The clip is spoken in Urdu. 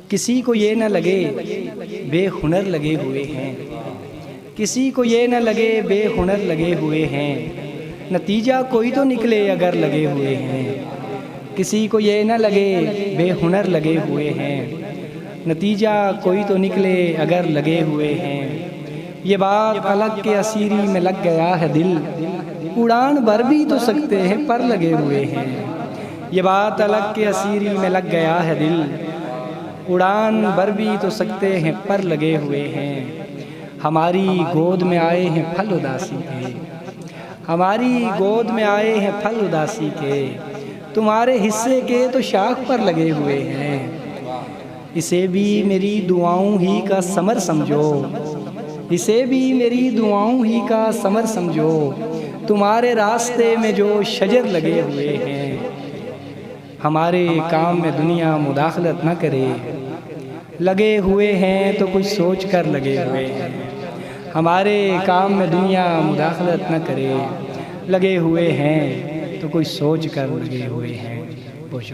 کسی کو یہ نہ لگے بے ہنر لگے ہوئے ہیں، کسی کو یہ نہ لگے بے ہنر لگے ہوئے ہیں، نتیجہ کوئی تو نکلے اگر لگے ہوئے ہیں۔ کسی کو یہ نہ لگے بے ہنر لگے ہوئے ہیں، نتیجہ کوئی تو نکلے اگر لگے ہوئے ہیں۔ یہ بات الگ کے اسیری میں لگ گیا ہے دل، اڑان بھر بھی تو سکتے ہیں پر لگے ہوئے ہیں۔ یہ بات الگ کے اسیری میں لگ گیا ہے دل، اڑان بھر بھی تو سکتے ہیں پر لگے ہوئے ہیں۔ ہماری گود میں آئے ہیں پھل اداسی کے، ہماری گود میں آئے ہیں پھل اداسی کے، تمہارے حصے کے تو شاخ پر لگے ہوئے ہیں۔ اسے بھی میری دعاؤں ہی کا ثمر سمجھو، اسے بھی میری دعاؤں ہی کا ثمر سمجھو، تمہارے راستے میں جو شجر لگے ہوئے ہیں۔ ہمارے کام میں دنیا مداخلت نہ کرے، لگے ہوئے ہیں تو کچھ سوچ کر لگے ہوئے ہیں۔ ہمارے کام میں دنیا مداخلت نہ کرے، لگے ہوئے ہیں تو کچھ سوچ کر لگے ہوئے ہیں۔